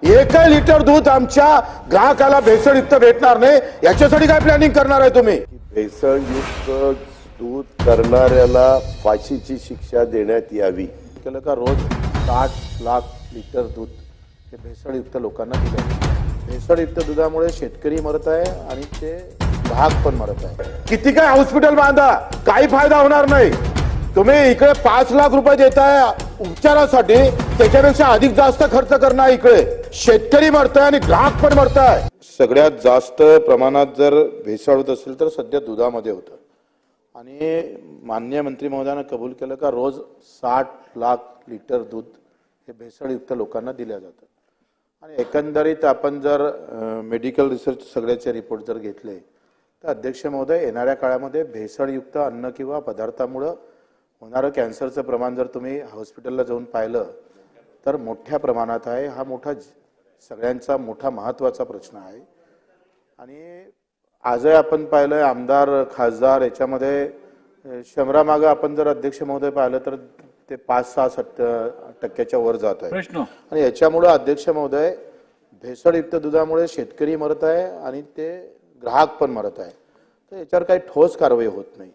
एकही लिटर दूध आमच्या ग्राहकाला भेसळयुक्त भेटणार नाही, याच्यासाठी काय प्लॅनिंग करणार आहे तुम्ही? भेसळयुक्त दूध करणाऱ्याला फाशीची शिक्षा देण्यात यावी. केलं का रोज 60 लाख लिटर दूध हे भेसळयुक्त लोकांना दिलं आहे. भेसळयुक्त दुधामुळे शेतकरी मरत आहे आणि ते ग्राहक पण मरत आहे. किती काय हॉस्पिटल बांधा, काही फायदा होणार नाही. तुम्ही इकडे 5 लाख रुपये देताय उपचारासाठी, त्याच्यापेक्षा अधिक जास्त खर्च करणार. इकडे शेतकरी मरतोय आणि ग्राहक पण मरताय. सगळ्यात जास्त प्रमाणात जर भेसळ होत असेल तर सध्या दुधामध्ये होतं. आणि माननीय मंत्री महोदयानं कबूल केलं का रोज 60 लाख लिटर दूध हे भेसळयुक्त लोकांना दिलं जातं. आणि एकंदरीत आपण जर मेडिकल रिसर्च सगळ्याचे रिपोर्ट जर घेतले तर अध्यक्ष महोदय, येणाऱ्या काळामध्ये भेसळयुक्त अन्न किंवा पदार्थामुळे होणारं कॅन्सरचं प्रमाण जर तुम्ही हॉस्पिटलला जाऊन पाहिलं तर मोठ्या प्रमाणात आहे. हा मोठा सगळ्यांचा मोठा महत्त्वाचा प्रश्न आहे. आणि आजही आपण पाहिलंय आमदार खासदार याच्यामध्ये शंभरामागं आपण जर अध्यक्ष महोदय पाहिलं तर ते 5-6% वर जात आहे. आणि याच्यामुळे अध्यक्ष महोदय, भेसळयुक्त दुधामुळे शेतकरी मरत आहे आणि ते ग्राहक पण मरत आहे. तर याच्यावर काही ठोस कारवाई होत नाही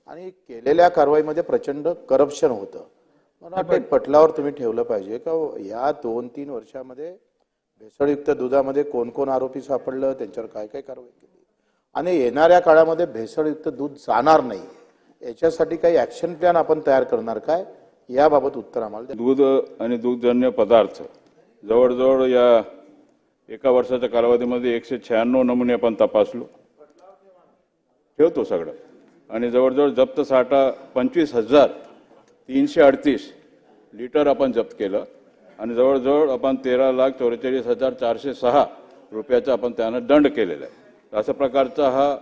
आणि केलेल्या कारवाईमध्ये प्रचंड करप्शन होतं. मला वाटतं पटलावर तुम्ही ठेवलं पाहिजे का या 2-3 वर्षामध्ये भेसळयुक्त दुधामध्ये कोण कोण आरोपी सापडलं, त्यांच्यावर काय काय कारवाई केली आणि येणाऱ्या काळामध्ये भेसळयुक्त दूध जाणार नाही याच्यासाठी काही ऍक्शन प्लॅन आपण तयार करणार काय, याबाबत उत्तर आम्हाला द्या. दूध आणि दूधजन्य पदार्थ जवळजवळ या एका वर्षाच्या कालावधीमध्ये 196 नमुने आपण तपासलो, ठेवतो सगळं. आणि जवळजवळ जप्त साठा 25,338 लिटर आपण जप्त केलं आणि जवळजवळ आपण 13,44,406 रुपयाचा आपण त्यानं दंड केलेला आहे. अशा प्रकारचा हा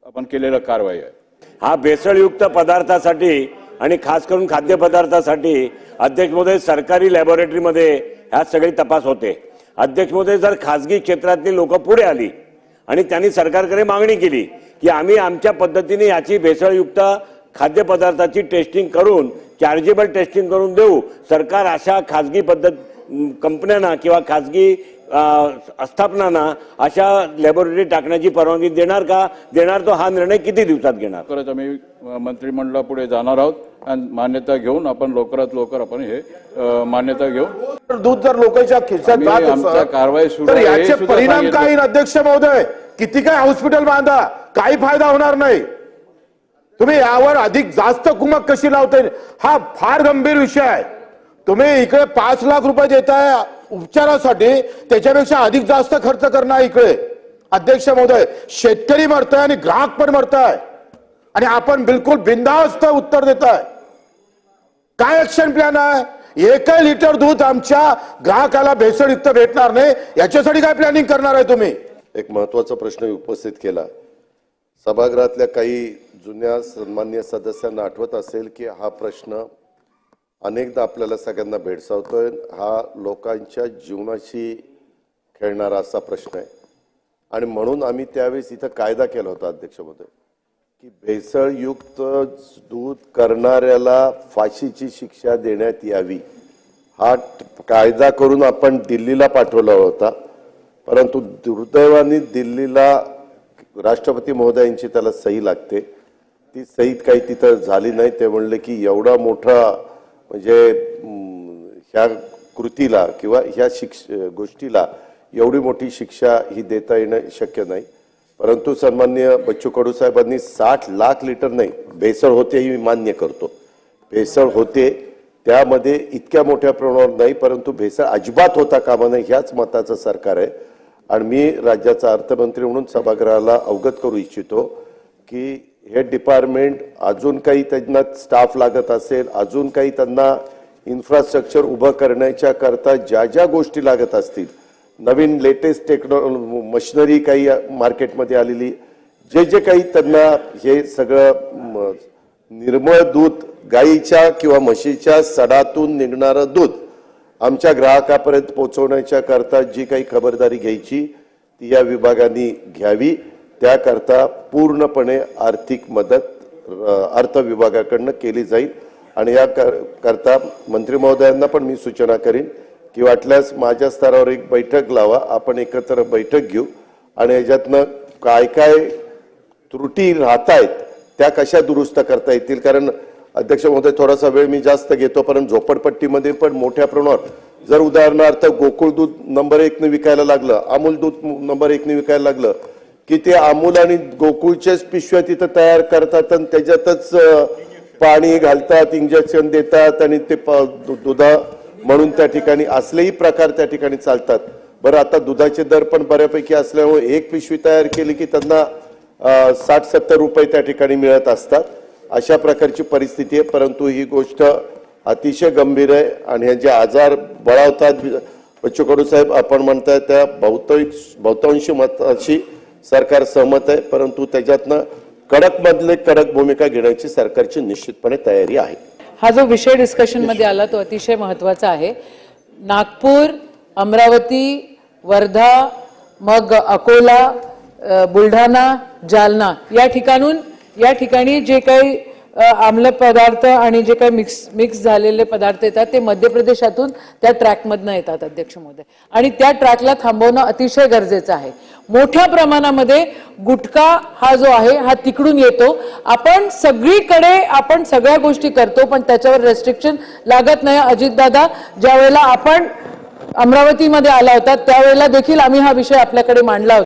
आपण केलेला कारवाई आहे. हा भेसळयुक्त पदार्थासाठी आणि खास करून खाद्यपदार्थासाठी अध्यक्ष महोदय सरकारी लॅबोरेटरीमध्ये ह्या सगळी तपास होते. अध्यक्ष महोदय, जर खासगी क्षेत्रातली लोक पुढे आली आणि त्यांनी सरकारकडे मागणी केली की आम्ही आमच्या पद्धतीने याची भेसळयुक्त खाद्यपदार्थाची टेस्टिंग करून चार्जेबल टेस्टिंग करून देऊ, सरकार अशा खासगी कंपन्यांना किंवा खासगी आस्थापनांना अशा लॅबोरेटरी टाकण्याची परवानगी देणार का? देणार तो हा निर्णय किती दिवसात घेणार? लवकरच आम्ही मंत्रिमंडळापुढे जाणार आहोत आणि मान्यता घेऊन आपण लवकरात लवकर आपण हे मान्यता घेऊन दूध जर लोकांच्या खिशात जात आमचा कारवाई सुरू तर आहे. याचे परिणाम काय? अध्यक्ष महोदय, किती काय हॉस्पिटल बांधा, काही फायदा होणार नाही. तुम्ही यावर अधिक जास्त कुमक कशी लावताय, हा फार गंभीर विषय आहे. तुम्ही इकडे 5 लाख रुपये देताय उपचारासाठी, त्याच्यापेक्षा अधिक जास्त खर्च करणार. इकडे अध्यक्ष महोदय, शेतकरी मरताय आणि ग्राहक पण मरताय आणि आपण बिलकुल बिनधास्त उत्तर देताय. काय ऍक्शन प्लॅन आहे? एकही लिटर दूध आमच्या ग्राहकाला भेसळयुक्त भेटणार नाही, याच्यासाठी काय प्लॅनिंग करणार आहे तुम्ही? एक महत्त्वाचा प्रश्न उपस्थित केला. सभागृहातल्या काही जुन्या सन्माननीय सदस्यांना आठवत असेल की हा प्रश्न अनेकदा आपल्याला सगळ्यांना भेडसावतोय. हा लोकांच्या जीवनाशी खेळणारा असा प्रश्न आहे आणि म्हणून आम्ही त्यावेळेस इथं कायदा केला होता अध्यक्ष महोदय की भेसळयुक्त दूध करणाऱ्याला फाशीची शिक्षा देण्यात यावी. हा कायदा करून आपण दिल्लीला पाठवला होता, परंतु दुर्दैवाने दिल्लीला राष्ट्रपती महोदयांची त्याला सही लागते. ती सही काही तिथं झाली नाही. ते म्हणले की एवढा मोठा म्हणजे ह्या कृतीला किंवा ह्या गोष्टीला एवढी मोठी शिक्षा ही देता येणं शक्य नाही. परंतु सन्माननीय बच्चू कडू साहेबांनी 60 लाख लिटर नाही, भेसळ होते ही मी मान्य करतो, भेसळ होते, त्यामध्ये इतक्या मोठ्या प्रमाणावर नाही, परंतु भेसळ अजिबात होता कामा नये ह्याच मताचं सरकार आहे. आणि मी राज्याचा अर्थमंत्री म्हणून सभागृहाला अवगत करू इच्छितो की हे डिपार्टमेंट अजून काही त्यांना स्टाफ लागत असेल, अजून काही त्यांना इन्फ्रास्ट्रक्चर उभं करण्याच्या करता ज्या ज्या गोष्टी लागत असतील, नवीन लेटेस्ट मशिनरी काही मार्केटमध्ये आलेली, जे जे काही त्यांना हे सगळं निर्मळ दूध, गाईच्या किंवा म्हशीच्या सडातून निघणारं दूध आमच्या ग्राहकापर्यंत पोहोचवण्याच्या करता जी काही खबरदारी घ्यायची ती या विभागाने घ्यावी. त्याकरता पूर्णपणे आर्थिक मदत अर्थ विभागाकडून केली जाईल आणि या करता मंत्री महोदयांना पण मी सूचना करीन की वाटल्यास माझ्या स्तरावर एक बैठक लावा, आपण एकत्र बैठक घेऊ आणि याच्यातनं काय काय त्रुटी राहत आहेत त्या कशा दुरुस्त करता येतील. कारण अध्यक्ष महोदय, थोडासा वेळ मी जास्त घेतो, पण झोपडपट्टीमध्ये पण मोठ्या प्रमाणावर जर उदाहरणार्थ गोकुळ दूध नंबर 1 ने विकायला लागलं, अमूल दूध नंबर 1 ने विकायला लागलं की ते अमूल आणि गोकुळच्याच पिशव्या तिथं तयार करतात आणि त्याच्यातच पाणी घालतात, इंजेक्शन देतात आणि ते दुधा म्हणून त्या ठिकाणी असलेही प्रकार त्या ठिकाणी चालतात. बरं, आता दुधाचे दर पण बऱ्यापैकी असल्यामुळे एक पिशवी तयार केली की त्यांना 60-70 रुपये त्या ठिकाणी मिळत असतात. अशा प्रकारची परिस्थिती आहे. परंतु ही गोष्ट अतिशय गंभीर आहे आणि ह्याचे आजार बळावतात. बच्चू कडू साहेब, आपण म्हणताय त्या बहुतांशी मताशी सरकार सहमत आहे, परंतु त्याच्यातनं कडक मधले कडक भूमिका घेण्याची सरकारची निश्चितपणे तयारी आहे. हा जो विषय डिस्कशन मध्ये आला तो अतिशय महत्त्वाचा आहे. नागपूर, अमरावती, वर्धा, मग अकोला, बुलढाणा, जालना या ठिकाणी जे काही आम्ल पदार्थ आणि जे काही मिक्स झालेले पदार्थ येतात ते मध्य प्रदेशातून त्या ट्रॅकमधनं येतात अध्यक्ष महोदय, आणि त्या ट्रॅकला थांबवणं अतिशय गरजेचं आहे. मोठ्या प्रमाणामध्ये गुटखा हा जो आहे हा तिकडून येतो. आपण सगळ्या गोष्टी करतो पण त्याच्यावर रेस्ट्रिक्शन लागत नाही. अजितदादा, ज्या वेळेला आपण अमरावतीमध्ये आला होता त्यावेळेला देखील आम्ही हा विषय आपल्याकडे मांडला होता.